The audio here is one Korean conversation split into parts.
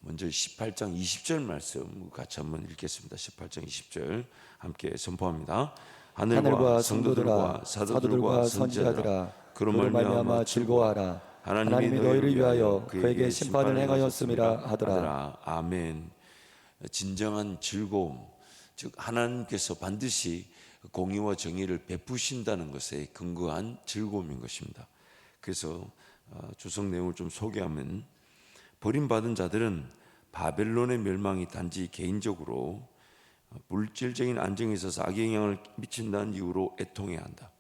먼저 18장 20절 말씀 같이 한번 읽겠습니다. 18장 20절 함께 선포합니다. 하늘과 성도들과 사도들과 선지자들아 그로 말미암아 즐거워하라. 하나님이 너희를 위하여 그에게 심판을 행하였음이라 하더라. 아멘. 진정한 즐거움, 즉 하나님께서 반드시 공의와 정의를 베푸신다는 것에 근거한 즐거움인 것입니다. 그래서 주석 내용을 좀 소개하면, 버림받은 자들은 바벨론의 멸망이 단지 개인적으로 물질적인 안정에 있어서 악영향을 미친다는 이유로 애통해야 한다.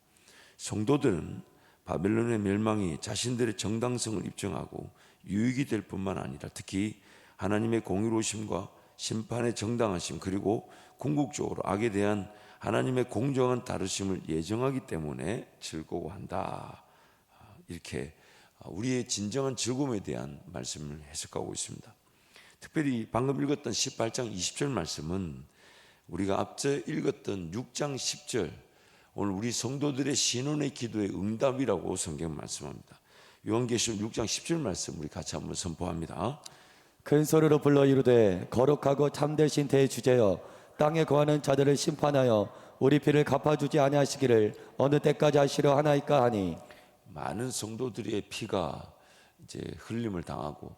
성도들은 바벨론의 멸망이 자신들의 정당성을 입증하고 유익이 될 뿐만 아니라 특히 하나님의 공의로우심과 심판의 정당하심, 그리고 궁극적으로 악에 대한 하나님의 공정한 다루심을 예정하기 때문에 즐거워한다. 이렇게 우리의 진정한 즐거움에 대한 말씀을 해석하고 있습니다. 특별히 방금 읽었던 18장 20절 말씀은 우리가 앞서 읽었던 6장 10절, 오늘 우리 성도들의 신혼의 기도의 응답이라고 성경 말씀합니다. 요한계시록 6장 10절 말씀 우리 같이 한번 선포합니다. 큰 소리로 불러 이르되 거룩하고 참되신 대주제여, 땅에 거하는 자들을 심판하여 우리 피를 갚아주지 아니하시기를 어느 때까지 하시려 하나이까 하니. 많은 성도들의 피가 이제 흘림을 당하고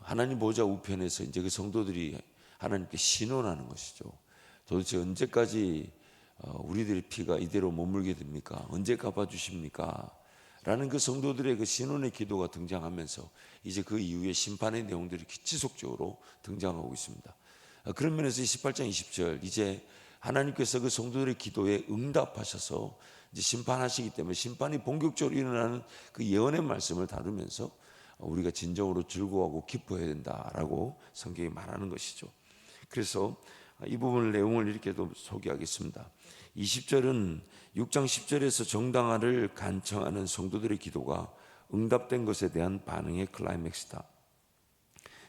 하나님 보좌 우편에서 이제 그 성도들이 하나님께 신원하는 것이죠. 도대체 언제까지 우리들의 피가 이대로 머물게 됩니까? 언제 갚아주십니까? 라는 그 성도들의 그 신원의 기도가 등장하면서 이제 그 이후에 심판의 내용들이 지속적으로 등장하고 있습니다. 그런 면에서 18장 20절, 이제 하나님께서 그 성도들의 기도에 응답하셔서 이제 심판하시기 때문에 심판이 본격적으로 일어나는 그 예언의 말씀을 다루면서 우리가 진정으로 즐거워하고 기뻐해야 된다라고 성경이 말하는 것이죠. 그래서 이 부분 내용을 이렇게도 소개하겠습니다. 20절은 6장 10절에서 정당화를 간청하는 성도들의 기도가 응답된 것에 대한 반응의 클라이맥스다.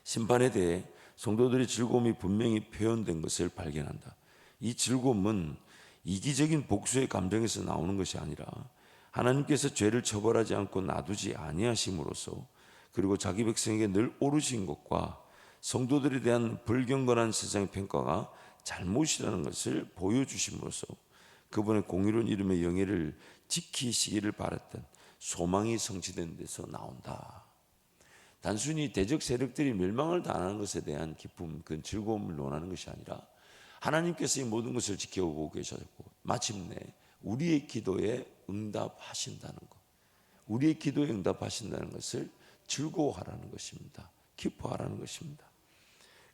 심판에 대해 성도들의 즐거움이 분명히 표현된 것을 발견한다. 이 즐거움은 이기적인 복수의 감정에서 나오는 것이 아니라 하나님께서 죄를 처벌하지 않고 놔두지 아니하심으로써, 그리고 자기 백성에게 늘 오르신 것과 성도들에 대한 불경건한 세상의 평가가 잘못이라는 것을 보여주심으로써 그분의 공의로운 이름의 영예를 지키시기를 바랐던 소망이 성취된 데서 나온다. 단순히 대적 세력들이 멸망을 당하는 것에 대한 기쁨, 그 즐거움을 논하는 것이 아니라 하나님께서 이 모든 것을 지켜보고 계셨고 마침내 우리의 기도에 응답하신다는 것, 우리의 기도에 응답하신다는 것을 즐거워하라는 것입니다. 기뻐하라는 것입니다.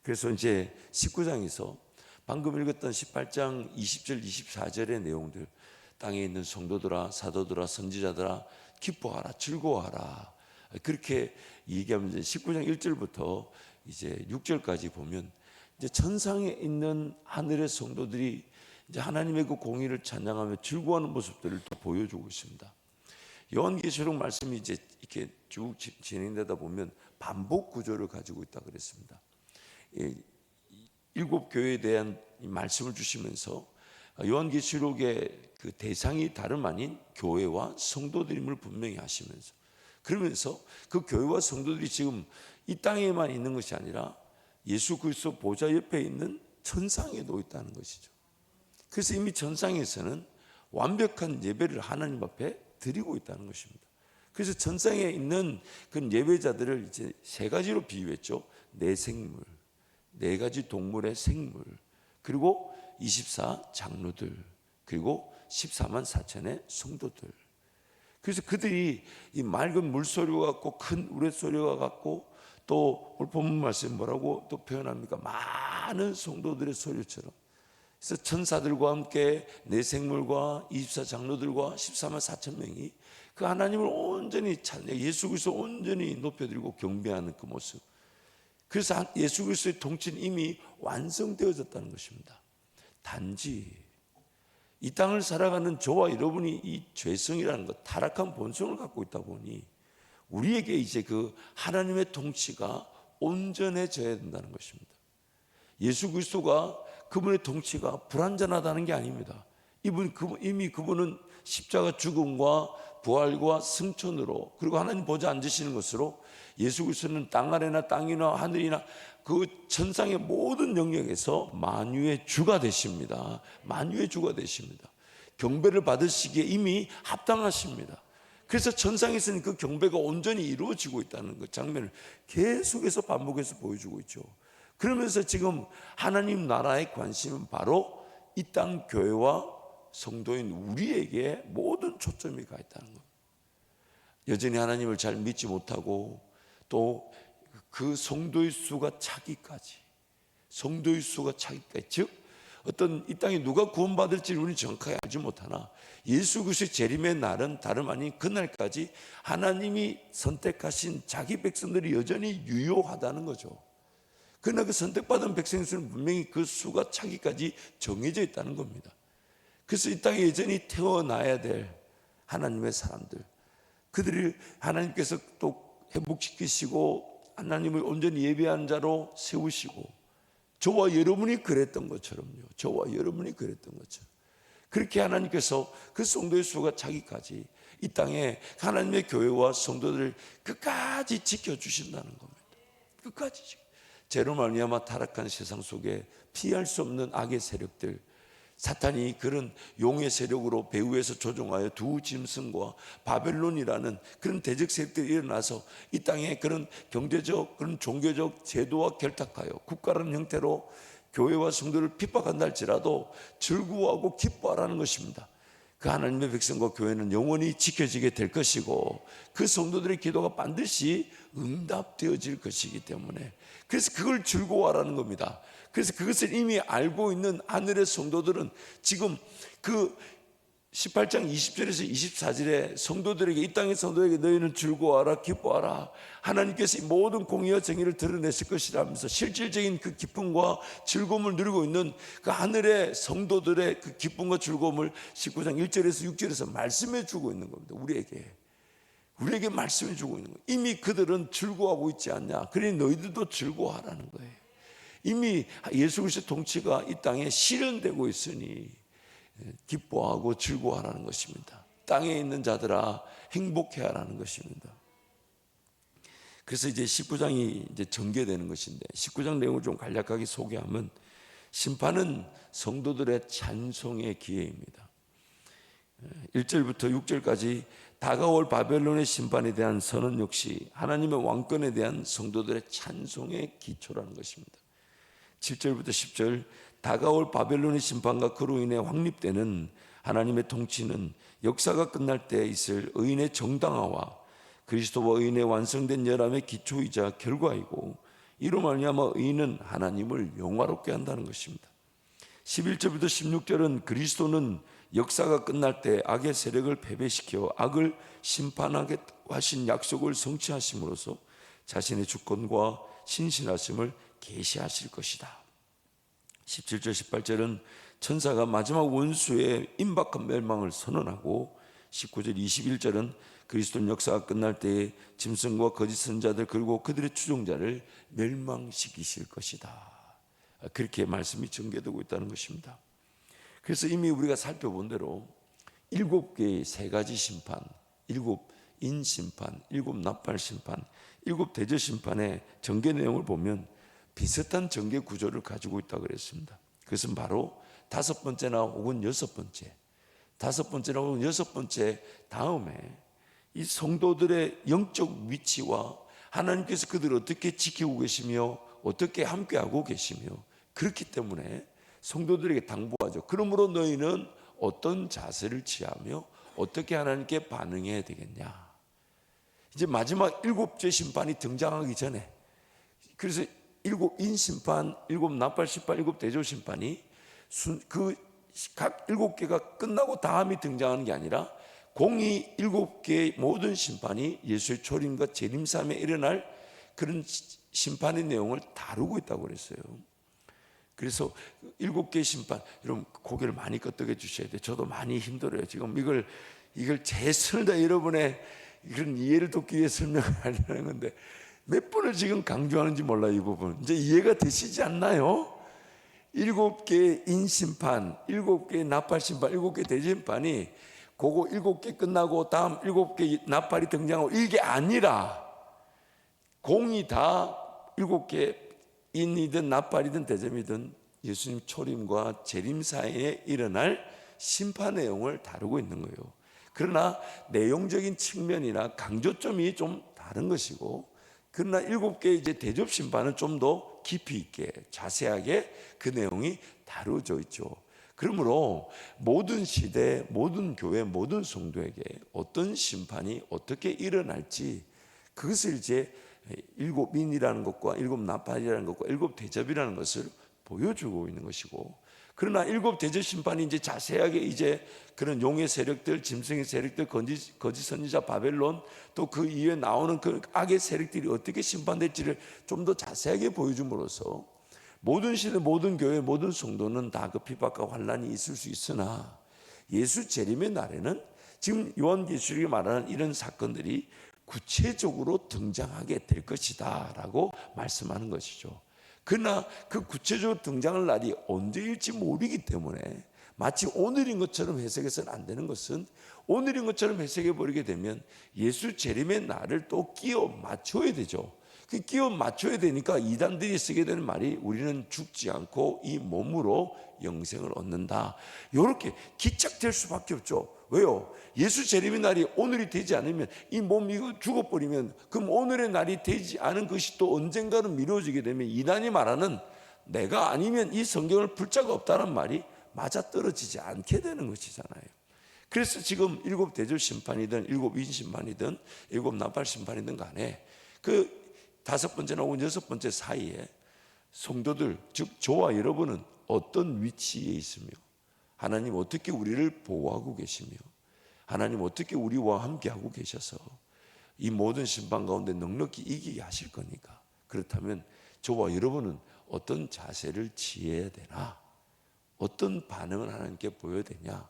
그래서 이제 19장에서 방금 읽었던 18장 20절 24절의 내용들, 땅에 있는 성도들아 사도들아 선지자들아 기뻐하라 즐거워하라, 그렇게 얘기하면 이제 19장 1절부터 이제 6절까지 보면 이제 천상에 있는 하늘의 성도들이 이제 하나님의 그 공의를 찬양하며 즐거워하는 모습들을 또 보여주고 있습니다. 요한계시록 말씀이 이제 이렇게 쭉 진행되다 보면 반복 구조를 가지고 있다 그랬습니다. 일곱 교회에 대한 말씀을 주시면서 요한계시록의 그 대상이 다름 아닌 교회와 성도들임을 분명히 하시면서, 그러면서 그 교회와 성도들이 지금 이 땅에만 있는 것이 아니라 예수 그리스도 보좌 옆에 있는 천상에도 있다는 것이죠. 그래서 이미 천상에서는 완벽한 예배를 하나님 앞에 드리고 있다는 것입니다. 그래서 천상에 있는 그 예배자들을 이제 세 가지로 비유했죠. 네 생물, 네 가지 동물의 생물, 그리고 24 장로들, 그리고 14만 4천의 성도들. 그래서 그들이 이 맑은 물소리와 같고 큰 우레소리와 같고, 또 오늘 본문 말씀 뭐라고 또 표현합니까? 많은 성도들의 소리처럼. 그래서 천사들과 함께 네 생물과 24 장로들과 14만 4천 명이 그 하나님을 온전히 찬양, 예수 그리스도 온전히 높여드리고 경배하는 그 모습. 그래서 예수 그리스도의 통치는 이미 완성되어졌다는 것입니다. 단지 이 땅을 살아가는 저와 여러분이 이 죄성이라는 것, 타락한 본성을 갖고 있다 보니 우리에게 이제 그 하나님의 통치가 온전해져야 된다는 것입니다. 예수 그리스도가 그분의 통치가 불완전하다는 게 아닙니다. 이미 그분은 십자가 죽음과 부활과 승천으로, 그리고 하나님 보좌 앉으시는 것으로 예수 그리스도는 땅 아래나 땅이나 하늘이나 그 천상의 모든 영역에서 만유의 주가 되십니다. 만유의 주가 되십니다. 경배를 받으시기에 이미 합당하십니다. 그래서 천상에서는 그 경배가 온전히 이루어지고 있다는 그 장면을 계속해서 반복해서 보여주고 있죠. 그러면서 지금 하나님 나라의 관심은 바로 이 땅 교회와 성도인 우리에게 모든 초점이 가 있다는 겁니다. 여전히 하나님을 잘 믿지 못하고 또 그 성도의 수가 차기까지, 즉 어떤 이 땅에 누가 구원받을지를 우리는 정확하게 알지 못하나 예수 그리스도의 재림의 날은 다름 아닌 그날까지 하나님이 선택하신 자기 백성들이 여전히 유효하다는 거죠. 그러나 그 선택받은 백성의 수는 분명히 그 수가 차기까지 정해져 있다는 겁니다. 그래서 이 땅에 여전히 태어나야 될 하나님의 사람들, 그들을 하나님께서 또 회복시키시고 하나님을 온전히 예배한 자로 세우시고, 저와 여러분이 그랬던 것처럼요. 그렇게 하나님께서 그 성도의 수가 차기까지 이 땅에 하나님의 교회와 성도들을 끝까지 지켜주신다는 겁니다. 끝까지. 죄로 말미암아 타락한 세상 속에 피할 수 없는 악의 세력들, 사탄이 그런 용의 세력으로 배후에서 조종하여 두 짐승과 바벨론이라는 그런 대적 세력들이 일어나서 이 땅에 그런 경제적, 그런 종교적 제도와 결탁하여 국가라는 형태로 교회와 성도를 핍박한다 할지라도 즐거워하고 기뻐하라는 것입니다. 그 하나님의 백성과 교회는 영원히 지켜지게 될 것이고 그 성도들의 기도가 반드시 응답되어질 것이기 때문에, 그래서 그걸 즐거워하라는 겁니다. 그래서 그것을 이미 알고 있는 하늘의 성도들은 지금 그 18장 20절에서 24절에 성도들에게, 이 땅의 성도에게 너희는 즐거워하라, 기뻐하라, 하나님께서 이 모든 공의와 정의를 드러내실 것이라면서 실질적인 그 기쁨과 즐거움을 누리고 있는 그 하늘의 성도들의 그 기쁨과 즐거움을 19장 1절에서 6절에서 말씀해 주고 있는 겁니다. 우리에게 말씀해 주고 있는 거예요. 이미 그들은 즐거워하고 있지 않냐, 그러니 너희들도 즐거워하라는 거예요. 이미 예수 그리스도의 통치가 이 땅에 실현되고 있으니 기뻐하고 즐거워하라는 것입니다. 땅에 있는 자들아 행복해하라는 것입니다. 그래서 이제 19장이 이제 전개되는 것인데, 19장 내용을 좀 간략하게 소개하면, 심판은 성도들의 찬송의 기회입니다. 1절부터 6절까지 다가올 바벨론의 심판에 대한 선언 역시 하나님의 왕권에 대한 성도들의 찬송의 기초라는 것입니다. 7절부터 10절, 다가올 바벨론의 심판과 그로 인해 확립되는 하나님의 통치는 역사가 끝날 때 있을 의인의 정당화와 그리스도와 의인의 완성된 열함의 기초이자 결과이고, 이로 말미암아 의인은 하나님을 영화롭게 한다는 것입니다. 11절부터 16절은 그리스도는 역사가 끝날 때 악의 세력을 패배시켜 악을 심판하게 하신 약속을 성취하심으로써 자신의 주권과 신실하심을 계시하실 것이다. 17절 18절은 천사가 마지막 원수의 임박한 멸망을 선언하고, 19절 21절은 그리스도는 역사가 끝날 때에 짐승과 거짓 선자들 그리고 그들의 추종자를 멸망시키실 것이다. 그렇게 말씀이 전개되고 있다는 것입니다. 그래서 이미 우리가 살펴본 대로 7개의 세 가지 심판, 7인 심판, 7 나팔 심판, 7 대저 심판의 전개 내용을 보면 비슷한 전개 구조를 가지고 있다고 그랬습니다. 그것은 바로 5번째나 혹은 6번째, 5번째나 혹은 6번째 다음에 이 성도들의 영적 위치와 하나님께서 그들을 어떻게 지키고 계시며 어떻게 함께하고 계시며, 그렇기 때문에 성도들에게 당부하죠. 그러므로 너희는 어떤 자세를 취하며 어떻게 하나님께 반응해야 되겠냐. 이제 마지막 7째 심판이 등장하기 전에, 그래서 7인 심판, 7 나팔 심판, 7 대조 심판이 그 각 7개가 끝나고 다음이 등장하는 게 아니라 공의 7개의 모든 심판이 예수의 초림과 재림삼에 일어날 그런 심판의 내용을 다루고 있다고 그랬어요. 그래서 7개의 심판, 여러분 고개를 많이 끄덕여 주셔야 돼요. 저도 많이 힘들어요. 지금 이걸 최선을 다해 여러분의 그런 이해를 돕기 위해 설명하려는 건데 몇 번을 지금 강조하는지 몰라요. 이 부분 이제 이해가 되시지 않나요? 7개의 인심판, 7개의 나팔심판, 7개 대심판이 그거 7개 끝나고 다음 7개 나팔이 등장하고 이게 아니라 공이 다 7개 인이든 납발이든 대접이든 예수님 초림과 재림 사이에 일어날 심판 내용을 다루고 있는 거예요. 그러나 내용적인 측면이나 강조점이 좀 다른 것이고, 그러나 7개 이제 대접 심판은 좀 더 깊이 있게 자세하게 그 내용이 다루어져 있죠. 그러므로 모든 시대, 모든 교회, 모든 성도에게 어떤 심판이 어떻게 일어날지, 그것을 이제 7인이라는 것과 7나팔이라는 것과 7대접이라는 것을 보여주고 있는 것이고, 그러나 7대접 심판이 이제 자세하게 이제 그런 용의 세력들, 짐승의 세력들, 거짓 선지자 바벨론, 또 그 이후에 나오는 그 악의 세력들이 어떻게 심판될지를 좀 더 자세하게 보여줌으로써 모든 시대, 모든 교회, 모든 성도는 다 그 핍박과 환난이 있을 수 있으나, 예수 재림의 날에는 지금 요한계시록이 말하는 이런 사건들이 구체적으로 등장하게 될 것이다 라고 말씀하는 것이죠. 그러나 그 구체적으로 등장할 날이 언제일지 모르기 때문에 마치 오늘인 것처럼 해석해서는 안 되는 것은, 오늘인 것처럼 해석해 버리게 되면 예수 재림의 날을 또 끼워 맞춰야 되죠. 그 끼워 맞춰야 되니까 이단들이 쓰게 되는 말이 우리는 죽지 않고 이 몸으로 영생을 얻는다, 이렇게 기착될 수밖에 없죠. 왜요? 예수 재림의 날이 오늘이 되지 않으면, 이 몸 이거 죽어버리면, 그럼 오늘의 날이 되지 않은 것이 또 언젠가는 미뤄지게 되면 이단이 말하는 내가 아니면 이 성경을 풀 자가 없다는 말이 맞아떨어지지 않게 되는 것이잖아요. 그래서 지금 7대접 심판이든 7인 심판이든 7나팔 심판이든 간에 그 5번째나 혹은 6번째 사이에 성도들, 즉 저와 여러분은 어떤 위치에 있으며, 하나님 어떻게 우리를 보호하고 계시며, 하나님 어떻게 우리와 함께하고 계셔서 이 모든 심판 가운데 넉넉히 이기게 하실 거니까, 그렇다면 저와 여러분은 어떤 자세를 취해야 되나, 어떤 반응을 하나님께 보여야 되냐,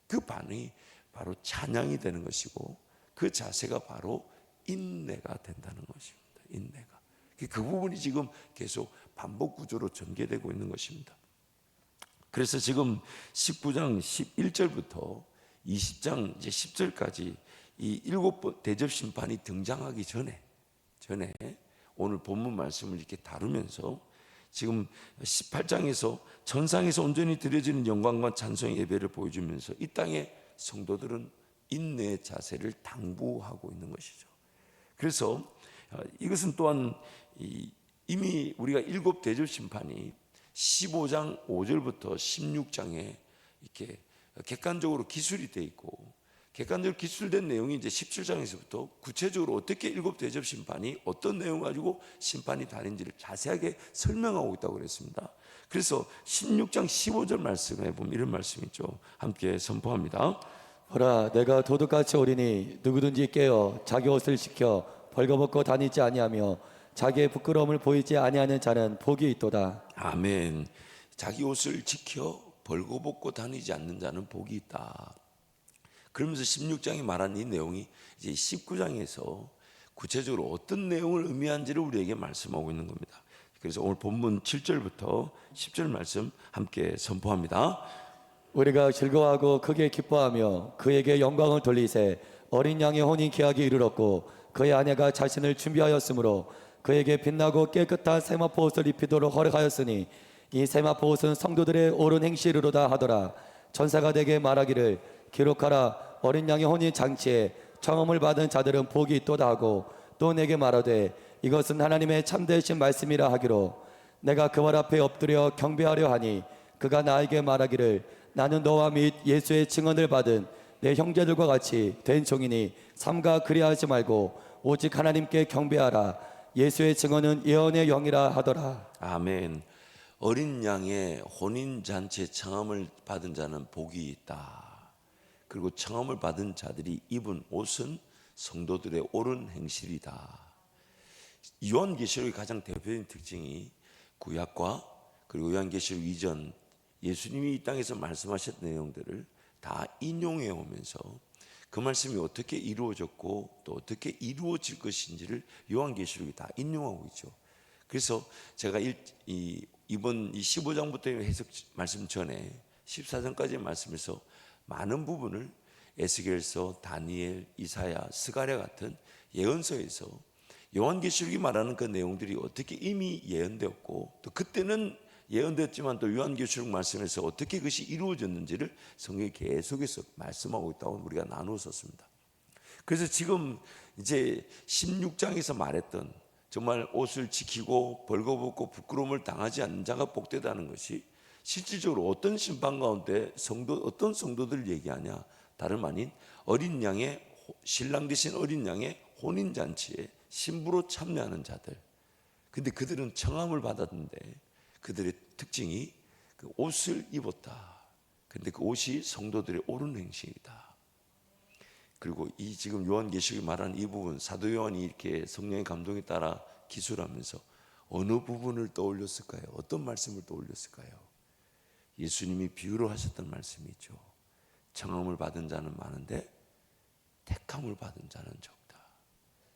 그 반응이 바로 찬양이 되는 것이고, 그 자세가 바로 인내가 된다는 것입니다. 인내가. 그 부분이 지금 계속 반복 구조로 전개되고 있는 것입니다. 그래서 지금 19장 11절부터 20장 이제 10절까지 이 7번 대접 심판이 등장하기 전에 오늘 본문 말씀을 이렇게 다루면서 지금 18장에서 천상에서 온전히 드려지는 영광과 찬송의 예배를 보여주면서 이 땅의 성도들은 인내의 자세를 당부하고 있는 것이죠. 그래서 이것은 또한 이미 우리가 7대접 심판이 15장 5절부터 16장에 이렇게 객관적으로 기술이 되어 있고, 객관적으로 기술된 내용이 이제 17장에서부터 구체적으로 어떻게 7대접 심판이 어떤 내용 가지고 심판이 다른지를 자세하게 설명하고 있다고 그랬습니다. 그래서 16장 15절 말씀에 보면 이런 말씀이 있죠. 함께 선포합니다. 보라, 내가 도둑같이 오리니 누구든지 깨어 자기 옷을 지켜 벌거벗고 다니지 아니하며 자기의 부끄러움을 보이지 아니하는 자는 복이 있도다. 아멘. 자기 옷을 지켜 벌거벗고 다니지 않는 자는 복이 있다. 그러면서 16장이 말한 이 내용이 이제 19장에서 구체적으로 어떤 내용을 의미하는지를 우리에게 말씀하고 있는 겁니다. 그래서 오늘 본문 7절부터 10절 말씀 함께 선포합니다. 우리가 즐거워하고 크게 기뻐하며 그에게 영광을 돌리세 어린 양의 혼인 계약이 이르렀고 그의 아내가 자신을 준비하였으므로 그에게 빛나고 깨끗한 세마포 옷을 입히도록 허락하였으니 이 세마포 옷은 성도들의 옳은 행실이로다 하더라. 천사가 내게 말하기를 기록하라. 어린 양의 혼인 장치에 청음을 받은 자들은 복이 있도다 하고, 또 내게 말하되 이것은 하나님의 참되신 말씀이라 하기로, 내가 그 말 앞에 엎드려 경배하려 하니 그가 나에게 말하기를 나는 너와 및 예수의 증언을 받은 내 형제들과 같이 된 종이니 삼가 그리하지 말고 오직 하나님께 경배하라. 예수의 증언은 예언의 영이라 하더라. 아멘. 어린 양의 혼인잔치에 청함을 받은 자는 복이 있다. 그리고 청함을 받은 자들이 입은 옷은 성도들의 옳은 행실이다. 요한계시록의 가장 대표적인 특징이 구약과 그리고 요한계시록 이전 예수님이 이 땅에서 말씀하셨던 내용들을 다 인용해 오면서 그 말씀이 어떻게 이루어졌고 또 어떻게 이루어질 것인지를 요한계시록이 다 인용하고 있죠. 그래서 제가 이번 15장부터 해석 말씀 전에 14장까지의 말씀에서 많은 부분을 에스겔서, 다니엘, 이사야, 스가랴 같은 예언서에서 요한계시록이 말하는 그 내용들이 어떻게 이미 예언되었고 또 그때는 예언되었지만 또 요한계시록 말씀에서 어떻게 그것이 이루어졌는지를 성경이 계속해서 말씀하고 있다고 우리가 나누었습니다. 그래서 지금 이제 16장에서 말했던 정말 옷을 지키고 벌거벗고 부끄러움을 당하지 않는 자가 복되다는 것이 실질적으로 어떤 심판 가운데 어떤 성도들을 얘기하냐, 다름 아닌 어린 양의 신랑 되신 어린 양의 혼인 잔치에 신부로 참여하는 자들. 근데 그들은 청함을 받았는데 그들의 특징이 그 옷을 입었다. 근데 그 옷이 성도들의 옳은 행실이다. 그리고 이 지금 요한계시록이 말하는 이 부분, 사도 요한이 이렇게 성령의 감동에 따라 기술하면서 어느 부분을 떠올렸을까요? 어떤 말씀을 떠올렸을까요? 예수님이 비유로 하셨던 말씀이 있죠. 청함을 받은 자는 많은데 택함을 받은 자는 적다.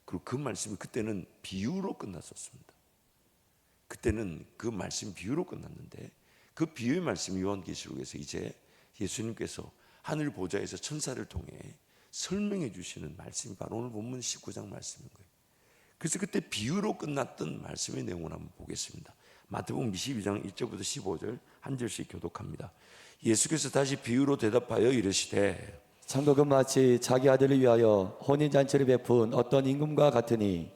그리고 그 말씀이 그때는 비유로 끝났었습니다. 그때는 그 말씀 비유로 끝났는데 그 비유의 말씀이 요한계시록에서 이제 예수님께서 하늘 보좌에서 천사를 통해 설명해 주시는 말씀이 바로 오늘 본문 19장 말씀인 거예요. 그래서 그때 비유로 끝났던 말씀의 내용을 한번 보겠습니다. 마태복음 22장 1절부터 15절 한 절씩 교독합니다. 예수께서 다시 비유로 대답하여 이르시되 천국은 마치 자기 아들을 위하여 혼인잔치를 베푼 어떤 임금과 같으니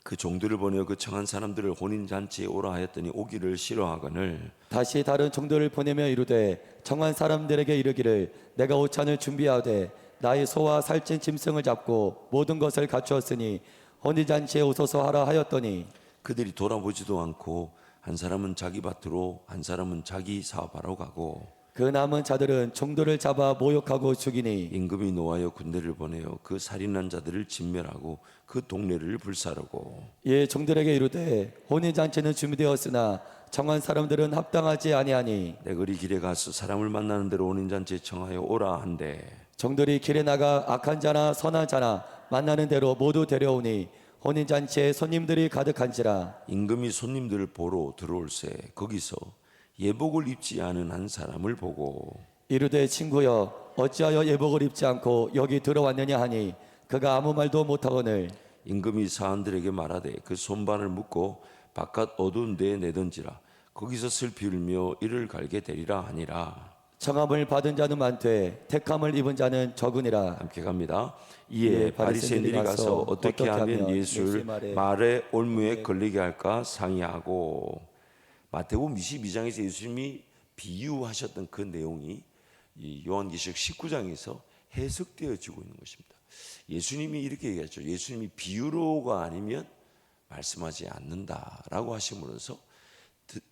그 종들을 보내어 그 청한 사람들을 혼인잔치에 오라 하였더니 오기를 싫어하거늘 다시 다른 종들을 보내며 이르되 청한 사람들에게 이르기를 내가 오찬을 준비하되 나의 소와 살찐 짐승을 잡고 모든 것을 갖추었으니 혼인잔치에 오소서 하라 하였더니 그들이 돌아보지도 않고 한 사람은 자기 밭으로 한 사람은 자기 사업하러 가고 그 남은 자들은 종들을 잡아 모욕하고 죽이니 임금이 노하여 군대를 보내어 그 살인한 자들을 진멸하고 그 동네를 불사르고 이에 종들에게 이르되 혼인잔치는 준비되었으나 청한 사람들은 합당하지 아니하니 내 거리 길에 가서 사람을 만나는 대로 혼인잔치에 청하여 오라 한대 종들이 길에 나가 악한 자나 선한 자나 만나는 대로 모두 데려오니 혼인잔치에 손님들이 가득한지라 임금이 손님들을 보러 들어올세 거기서 예복을 입지 않은 한 사람을 보고 이르되 친구여 어찌하여 예복을 입지 않고 여기 들어왔느냐 하니 그가 아무 말도 못하거늘 임금이 사람들에게 말하되 그 손발을 묶고 바깥 어두운 데에 내던지라 거기서 슬피 울며 이를 갈게 되리라 하니라. 청함을 받은 자는 많되 택함을 입은 자는 적으니라. 함께 갑니다. 이에 이에 바리새인들이 가서 어떻게 하면 예수를 예수의 말의 올무에 걸리게 할까 상의하고 마태복음 22장에서 예수님이 비유하셨던 그 내용이 이 요한계시록 19장에서 해석되어지고 있는 것입니다. 예수님이 이렇게 얘기했죠. 예수님이 비유로가 아니면 말씀하지 않는다라고 하심으로써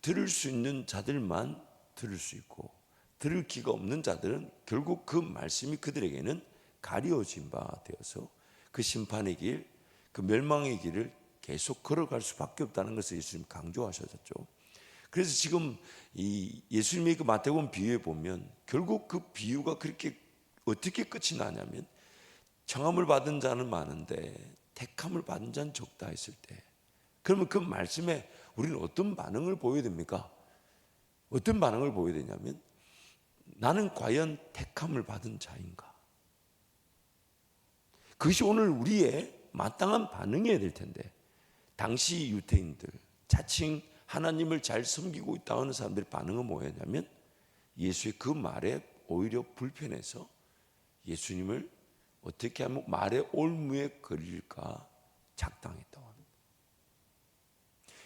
들을 수 있는 자들만 들을 수 있고 들을 기가 없는 자들은 결국 그 말씀이 그들에게는 가려진 바 되어서 그 심판의 길, 그 멸망의 길을 계속 걸어갈 수밖에 없다는 것을 예수님 강조하셨죠. 그래서 지금 이 예수님의 그 마태복음 비유에 보면 결국 그 비유가 그렇게 어떻게 끝이 나냐면 청함을 받은 자는 많은데 택함을 받은 자는 적다 했을 때 그러면 그 말씀에 우리는 어떤 반응을 보여야 됩니까? 어떤 반응을 보여야 되냐면 나는 과연 택함을 받은 자인가? 그것이 오늘 우리의 마땅한 반응이어야 될 텐데 당시 유대인들 자칭 하나님을 잘 섬기고 있다 하는 사람들의 반응은 뭐였냐면 예수의 그 말에 오히려 불편해서 예수님을 어떻게 하면 말의 올무에 걸릴까 작당했다고 합니다.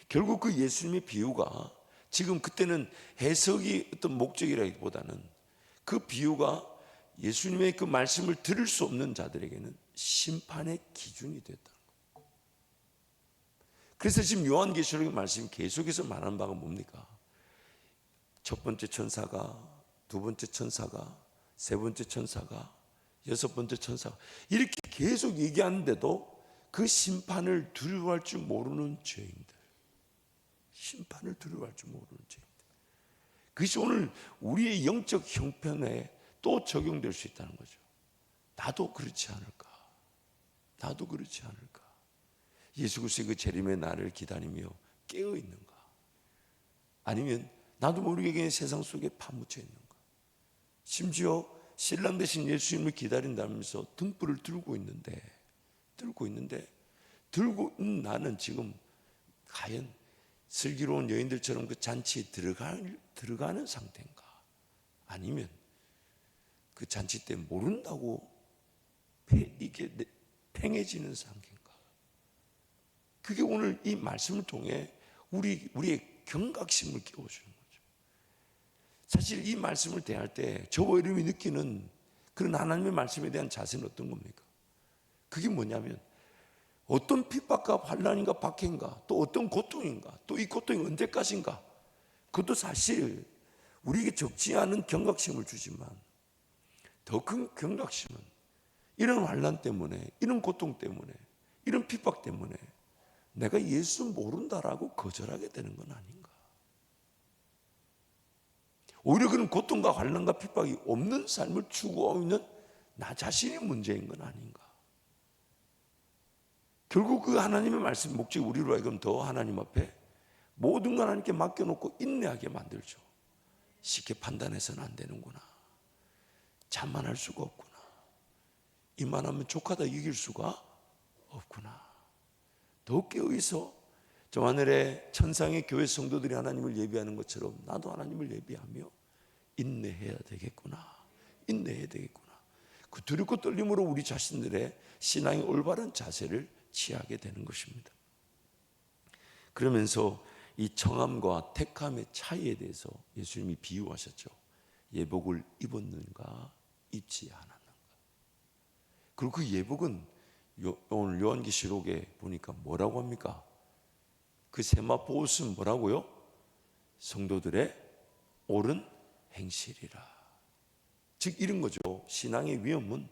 결국 그 예수님의 비유가 지금 그때는 해석이 어떤 목적이라기보다는 그 비유가 예수님의 그 말씀을 들을 수 없는 자들에게는 심판의 기준이 됐다는 거예요. 그래서 지금 요한계시록의 말씀이 계속해서 말하는 바가 뭡니까? 첫 번째 천사가, 두 번째 천사가, 세 번째 천사가, 여섯 번째 천사가 이렇게 계속 얘기하는데도 그 심판을 두려워할 줄 모르는 죄인들, 심판을 두려워할 줄 모르는 죄인들. 그것이 오늘 우리의 영적 형편에 또 적용될 수 있다는 거죠. 나도 그렇지 않을까? 나도 그렇지 않을까? 예수 그리스도의 그 재림의 날을 기다리며 깨어 있는가? 아니면 나도 모르게 그냥 세상 속에 파묻혀 있는가? 심지어 신랑 대신 예수님을 기다린다면서 등불을 들고 있는데 들고 나는 지금 과연 슬기로운 여인들처럼 그 잔치에 들어가는 상태인가? 아니면 그 잔치 때 모른다고 이게 팽해지는 상태인가? 그게 오늘 이 말씀을 통해 우리의 경각심을 깨워주는 거죠. 사실 이 말씀을 대할 때 저와 여러분이 느끼는 그런 하나님의 말씀에 대한 자세는 어떤 겁니까? 그게 뭐냐면 어떤 핍박과 환난인가 박해인가 또 어떤 고통인가 또 이 고통이 언제까지인가, 그것도 사실 우리에게 적지 않은 경각심을 주지만 더 큰 경각심은 이런 환난 때문에, 이런 고통 때문에, 이런 핍박 때문에 내가 예수 모른다라고 거절하게 되는 건 아닌가. 오히려 그런 고통과 환난과 핍박이 없는 삶을 추구하고 있는 나 자신의 문제인 건 아닌가. 결국 그 하나님의 말씀 목적이 우리로 하여금 더 하나님 앞에 모든 걸 하나님께 맡겨놓고 인내하게 만들죠. 쉽게 판단해서는 안 되는구나. 자만할 수가 없구나. 이만하면 족하다 이길 수가 없구나. 더 깨어있어 저 하늘의 천상의 교회 성도들이 하나님을 예비하는 것처럼 나도 하나님을 예비하며 인내해야 되겠구나. 인내해야 되겠구나. 그 두렵고 떨림으로 우리 자신들의 신앙의 올바른 자세를 취하게 되는 것입니다. 그러면서 이 청함과 택함의 차이에 대해서 예수님이 비유하셨죠. 예복을 입었는가 입지 않았는가. 그리고 그 예복은 오늘 요한계시록에 보니까 뭐라고 합니까? 그 세마포 옷은 뭐라고요? 성도들의 옳은 행실이라. 즉 이런 거죠. 신앙의 위험은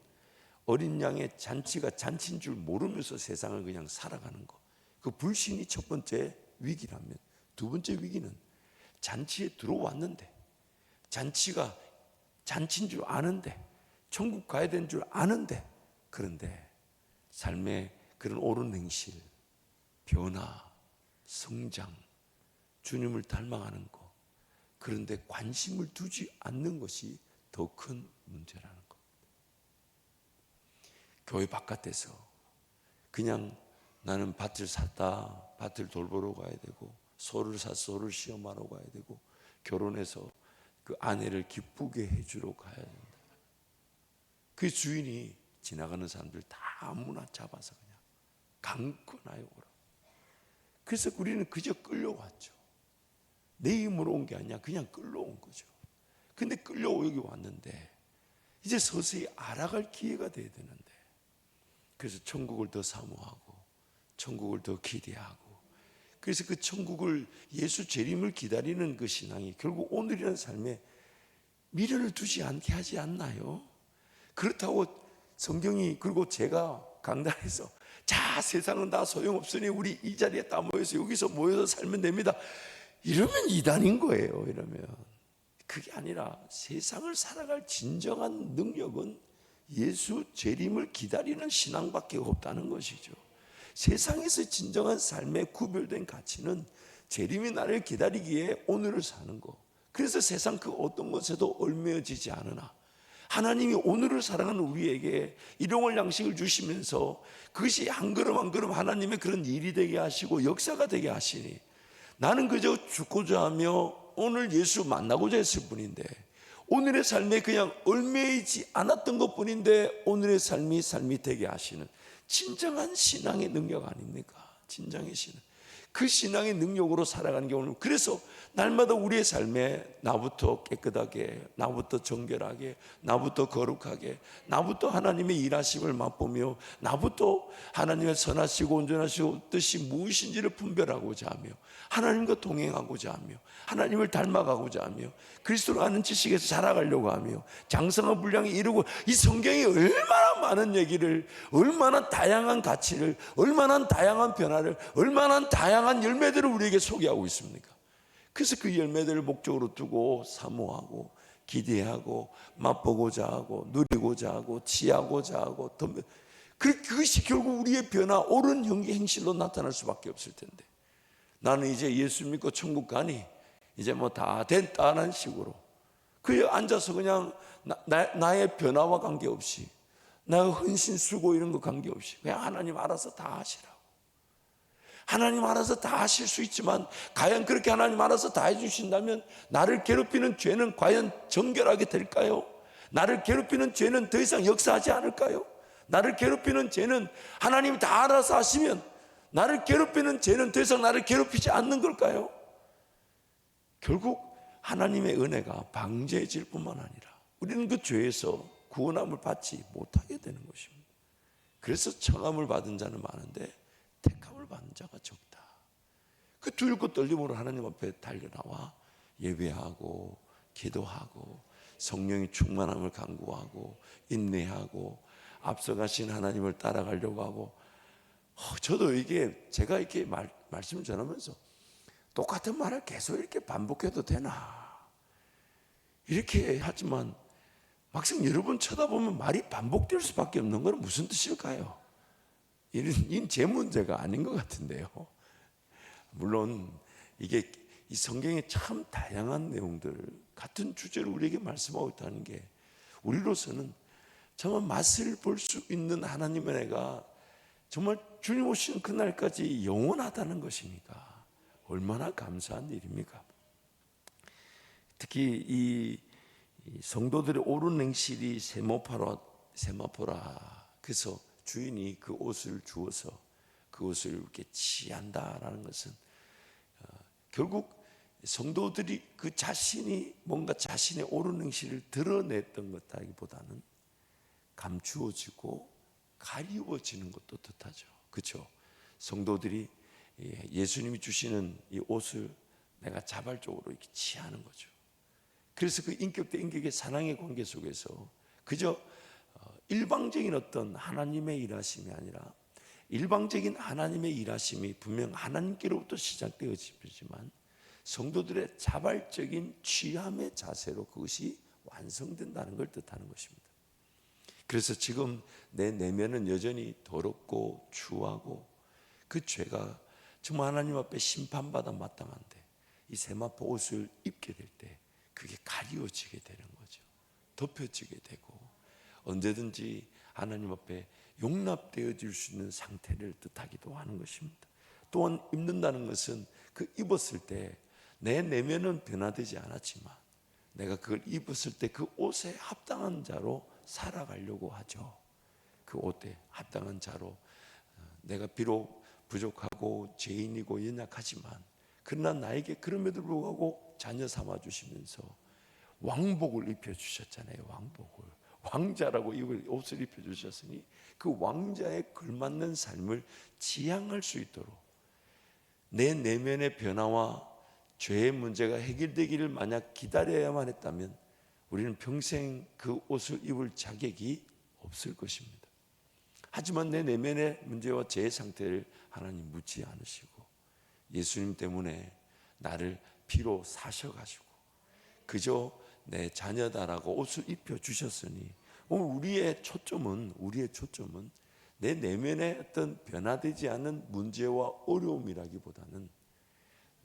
어린 양의 잔치가 잔치인 줄 모르면서 세상을 그냥 살아가는 거. 그 불신이 첫 번째 위기라면, 두 번째 위기는 잔치에 들어왔는데 잔치가 잔치인 줄 아는데 천국 가야 되는 줄 아는데, 그런데 삶의 그런 옳은 행실, 변화, 성장, 주님을 닮아가는 것, 그런데 관심을 두지 않는 것이 더 큰 문제라는 것. 교회 바깥에서 그냥 나는 밭을 샀다, 밭을 돌보러 가야 되고, 소를 사서 소를 시험하러 가야 되고, 결혼해서 그 아내를 기쁘게 해주러 가야 된다. 그 주인이 지나가는 사람들 다 아무나 잡아서 그냥 강권하여 오라. 그래서 우리는 그저 끌려왔죠. 내 힘으로 온 게 아니야. 그냥 끌려온 거죠. 근데 끌려오기 왔는데 이제 서서히 알아갈 기회가 돼야 되는데, 그래서 천국을 더 사모하고 천국을 더 기대하고, 그래서 그 천국을, 예수 재림을 기다리는 그 신앙이 결국 오늘이라는 삶에 미련을 두지 않게 하지 않나요? 그렇다고 성경이, 그리고 제가 강단에서 자 세상은 다 소용없으니 우리 이 자리에 다 모여서 여기서 모여서 살면 됩니다, 이러면 이단인 거예요. 이러면 그게 아니라 세상을 살아갈 진정한 능력은 예수 재림을 기다리는 신앙밖에 없다는 것이죠. 세상에서 진정한 삶의 구별된 가치는 재림이 나를 기다리기에 오늘을 사는 것. 그래서 세상 그 어떤 것에도 얽매여지지 않으나 하나님이 오늘을 살아가는 우리에게 일용할 양식을 주시면서 그것이 한 걸음 한 걸음 하나님의 그런 일이 되게 하시고 역사가 되게 하시니 나는 그저 죽고자 하며 오늘 예수 만나고자 했을 뿐인데, 오늘의 삶에 그냥 얽매이지 않았던 것 뿐인데 오늘의 삶이 되게 하시는 진정한 신앙의 능력 아닙니까? 진정의 신앙. 그 신앙의 능력으로 살아가는 게 오늘, 그래서 날마다 우리의 삶에 나부터 깨끗하게, 나부터 정결하게, 나부터 거룩하게, 나부터 하나님의 일하심을 맛보며, 나부터 하나님의 선하시고 온전하시고 뜻이 무엇인지를 분별하고자 하며, 하나님과 동행하고자 하며, 하나님을 닮아가고자 하며, 그리스도를 아는 지식에서 자라가려고 하며, 장성한 분량에 이르고, 이 성경이 얼마나 많은 얘기를, 얼마나 다양한 가치를, 얼마나 다양한 변화를, 얼마나 다양한 열매들을 우리에게 소개하고 있습니까? 그래서 그 열매들을 목적으로 두고 사모하고 기대하고 맛보고자 하고 누리고자 하고 취하고자 하고, 그것이 결국 우리의 변화, 옳은 행실로 나타날 수밖에 없을 텐데, 나는 이제 예수 믿고 천국 가니 이제 뭐 다 됐다는 식으로 그에 앉아서 그냥 나의 변화와 관계없이, 나의 헌신 수고 이런 거 관계없이 그냥 하나님 알아서 다 하시라고, 하나님 알아서 다 하실 수 있지만 과연 그렇게 하나님 알아서 다 해주신다면 나를 괴롭히는 죄는 과연 정결하게 될까요? 나를 괴롭히는 죄는 더 이상 역사하지 않을까요? 나를 괴롭히는 죄는 하나님이 다 알아서 하시면 나를 괴롭히는 죄는 더 이상 나를 괴롭히지 않는 걸까요? 결국 하나님의 은혜가 방제해질 뿐만 아니라 우리는 그 죄에서 구원함을 받지 못하게 되는 것입니다. 그래서 청함을 받은 자는 많은데 택함을 받은 자가 적다. 그 두렵고 떨림으로 하나님 앞에 달려나와 예배하고 기도하고 성령의 충만함을 간구하고 인내하고 앞서가신 하나님을 따라가려고 하고, 저도 이게 제가 이렇게 말씀을 전하면서 똑같은 말을 계속 이렇게 반복해도 되나 이렇게 하지만 막상 여러분 쳐다보면 말이 반복될 수밖에 없는 건 무슨 뜻일까요? 이건 제 문제가 아닌 것 같은데요. 물론 이게 이 성경에 참 다양한 내용들 같은 주제를 우리에게 말씀하고 있다는 게 우리로서는 정말 맛을 볼 수 있는 하나님의 은혜가 정말 주님 오시는 그날까지 영원하다는 것이니까 얼마나 감사한 일입니까? 특히 이 성도들의 옳은 행실이 세마포라. 그래서 주인이 그 옷을 주어서 그 옷을 이렇게 취한다라는 것은 결국 성도들이 그 자신이 뭔가 자신의 옳은 행실을 드러냈던 것이기보다는 감추어지고 가리워지는 것도 뜻하죠. 그렇죠? 성도들이 예수님이 주시는 이 옷을 내가 자발적으로 이렇게 취하는 거죠. 그래서 그 인격 대 인격의 사랑의 관계 속에서 그저 일방적인 어떤 하나님의 일하심이 아니라 일방적인 하나님의 일하심이 분명 하나님께로부터 시작되어지지만 성도들의 자발적인 취함의 자세로 그것이 완성된다는 걸 뜻하는 것입니다. 그래서 지금 내 내면은 여전히 더럽고 추하고 그 죄가 정말 하나님 앞에 심판받아 마땅한데 이 세마포 옷을 입게 될 때 그게 가리워지게 되는 거죠. 덮여지게 되고 언제든지 하나님 앞에 용납되어질 수 있는 상태를 뜻하기도 하는 것입니다. 또한 입는다는 것은 그 입었을 때 내 내면은 변화되지 않았지만 내가 그걸 입었을 때 그 옷에 합당한 자로 살아가려고 하죠. 그 옷에 합당한 자로 내가 비록 부족하고 죄인이고 연약하지만 그러나 나에게 그럼에도 불구하고 자녀 삼아 주시면서 왕복을 입혀 주셨잖아요. 왕복을 왕자라고 옷을 입혀 주셨으니 그 왕자에 걸맞는 삶을 지향할 수 있도록 내 내면의 변화와 죄의 문제가 해결되기를 만약 기다려야만 했다면 우리는 평생 그 옷을 입을 자격이 없을 것입니다. 하지만 내 내면의 문제와 죄의 상태를 하나님 묻지 않으시고 예수님 때문에 나를 피로 사셔가지고 그저 내 자녀다라고 옷을 입혀 주셨으니 우리의 초점은 내 내면의 어떤 변화되지 않는 문제와 어려움이라기보다는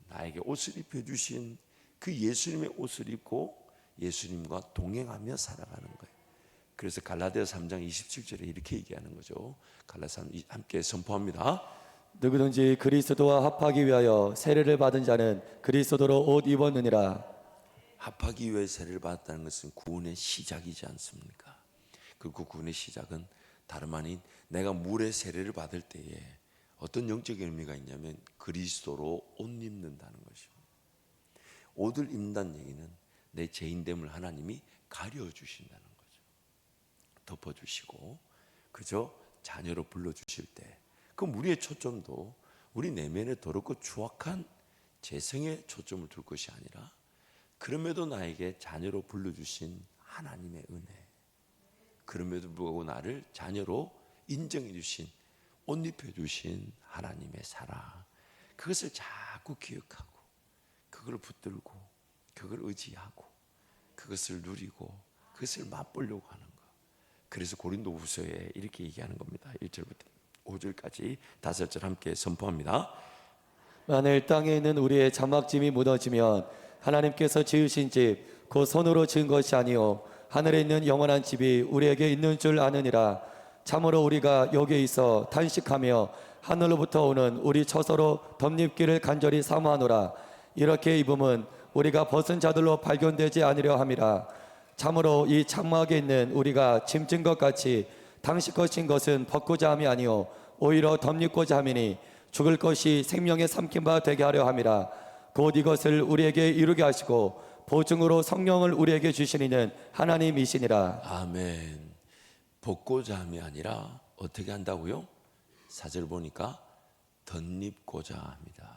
나에게 옷을 입혀 주신 그 예수님의 옷을 입고 예수님과 동행하며 살아가는 거예요. 그래서 갈라디아서 3장 27절에 이렇게 얘기하는 거죠. 갈라디아서 함께 선포합니다. 누구든지 그리스도와 합하기 위하여 세례를 받은 자는 그리스도로 옷 입었느니라. 합하기 위해 세례를 받았다는 것은 구원의 시작이지 않습니까? 그 구원의 시작은 다름 아닌 내가 물의 세례를 받을 때에 어떤 영적인 의미가 있냐면 그리스도로 옷 입는다는 것입니다. 옷을 입는다는 얘기는 내 죄인됨을 하나님이 가려주신다는 거죠. 덮어주시고 그저 자녀로 불러주실 때 그럼 우리의 초점도 우리 내면에 더럽고 추악한 재성에 초점을 둘 것이 아니라 그럼에도 나에게 자녀로 불러주신 하나님의 은혜, 그럼에도 불구하고 나를 자녀로 인정해 주신, 옷 입혀 주신 하나님의 사랑, 그것을 자꾸 기억하고 그걸 붙들고 그걸 의지하고 그것을 누리고 그것을 맛보려고 하는 것. 그래서 고린도후서에 이렇게 얘기하는 겁니다. 1절부터 5절까지 5절 함께 선포합니다. 만일 땅에 있는 우리의 장막짐이 무너지면 하나님께서 지으신 집 그 손으로 지은 것이 아니요 하늘에 있는 영원한 집이 우리에게 있는 줄 아느니라. 참으로 우리가 여기에 있어 탄식하며 하늘로부터 오는 우리 처소로 덧입기를 간절히 사모하노라. 이렇게 입음은 우리가 벗은 자들로 발견되지 아니려 함이라. 참으로 이 장막에 있는 우리가 짐진 것 같이 당시 것인 것은 벗고자 함이 아니요 오히려 덧입고자 함이니 죽을 것이 생명의 삼킨 바 되게 하려 함이라. 곧 이것을 우리에게 이루게 하시고 보증으로 성령을 우리에게 주시니는 하나님이시니라. 아멘. 벗고자 함이 아니라 어떻게 한다고요? 4절 보니까 덧입고자 합니다.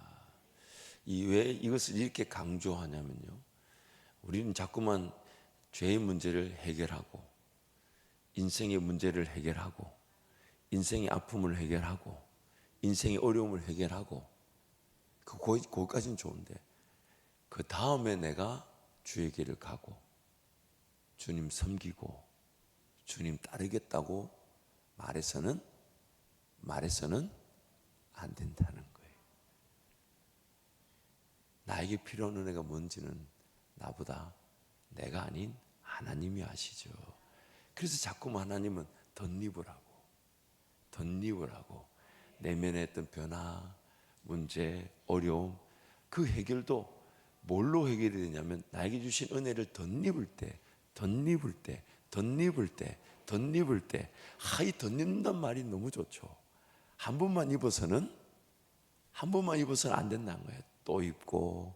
왜 이것을 이렇게 강조하냐면요, 우리는 자꾸만 죄의 문제를 해결하고 인생의 문제를 해결하고 인생의 아픔을 해결하고 인생의 어려움을 해결하고 거기까지는 좋은데 그 다음에 내가 주의 길을 가고 주님 섬기고 주님 따르겠다고 말해서는 안 된다는 거예요. 나에게 필요한 은혜가 뭔지는 나보다 내가 아닌 하나님이 아시죠. 그래서 자꾸만 하나님은 덧입으라고 내면에 있던 변화, 문제, 어려움, 그 해결도 뭘로 해결이 되냐면 나에게 주신 은혜를 덧입을 때 이 덧입는단 말이 너무 좋죠. 한 번만 입어서는 안 된다는 거예요. 또 입고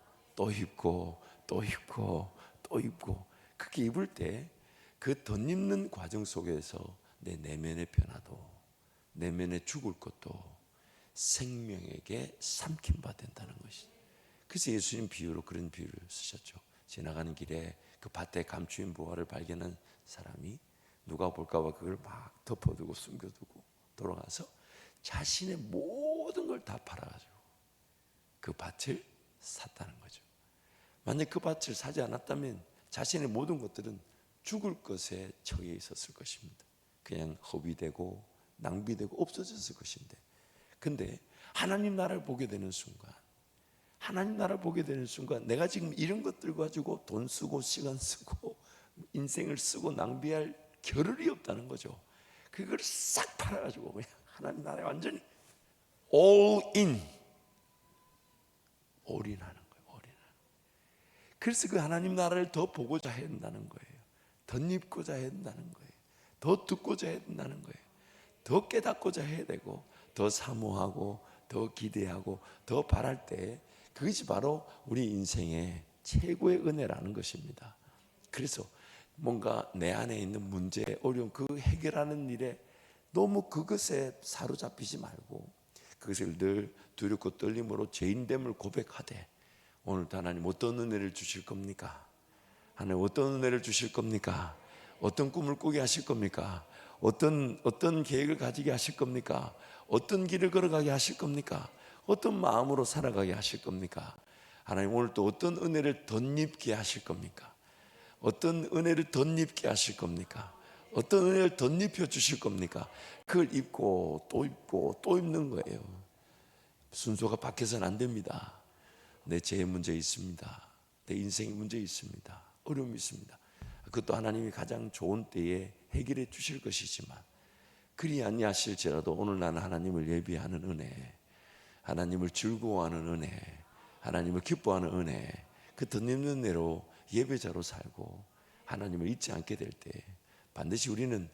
그렇게 입을 때 그 덧입는 과정 속에서 내 내면의 변화도 내면에 죽을 것도 생명에게 삼킨 바 된다는 것이. 그래서 예수님 비유로 그런 비유를 쓰셨죠. 지나가는 길에 그 밭에 감추인 부화를 발견한 사람이 누가 볼까 봐 그걸 막 덮어두고 숨겨두고 돌아가서 자신의 모든 걸 다 팔아가지고 그 밭을 샀다는 거죠. 만약 그 밭을 사지 않았다면 자신의 모든 것들은 죽을 것에 처해 있었을 것입니다. 그냥 허비되고 낭비되고 없어졌을 것인데, 근데 하나님 나라를 보게 되는 순간 내가 지금 이런 것들 가지고 돈 쓰고 시간 쓰고 인생을 쓰고 낭비할 겨를이 없다는 거죠. 그걸 싹 팔아가지고 그냥 하나님 나라에 완전히 올인하는 거예요. 그래서 그 하나님 나라를 더 보고자 해야 한다는 거예요. 덧입고자 해야 한다는 거예요. 더 듣고자 해야 한다는 거예요. 더 깨닫고자 해야 되고 더 사모하고 더 기대하고 더 바랄 때 그것이 바로 우리 인생의 최고의 은혜라는 것입니다. 그래서 뭔가 내 안에 있는 문제, 어려움 그 해결하는 일에 너무 그것에 사로잡히지 말고 그것을 늘 두렵고 떨림으로 죄인됨을 고백하되 오늘도 하나님 어떤 은혜를 주실 겁니까? 하나님 어떤 은혜를 주실 겁니까? 어떤 꿈을 꾸게 하실 겁니까? 어떤 계획을 가지게 하실 겁니까? 어떤 길을 걸어가게 하실 겁니까? 어떤 마음으로 살아가게 하실 겁니까? 하나님 오늘 또 어떤 은혜를 덧입게 하실 겁니까? 어떤 은혜를 덧입게 하실 겁니까? 어떤 은혜를 덧입혀 주실 겁니까? 그걸 입고 또 입는 거예요. 순서가 바뀌어서는 안 됩니다. 내 죄의 문제 있습니다. 내 인생의 문제 있습니다. 어려움이 있습니다. 그것도 하나님이 가장 좋은 때에 해결해 주실 것이지만 그리 아니하실지라도 오늘 나는 하나님을 예비하는 은혜, 하나님을 즐거워하는 은혜, 하나님을 기뻐하는 은혜, 그 덧입는 은혜로 예배자로 살고 하나님을 잊지 않게 될 때 반드시 우리는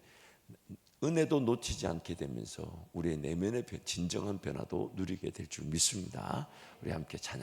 은혜도 놓치지 않게 되면서 우리의 내면의 진정한 변화도 누리게 될 줄 믿습니다. 우리 함께 찬양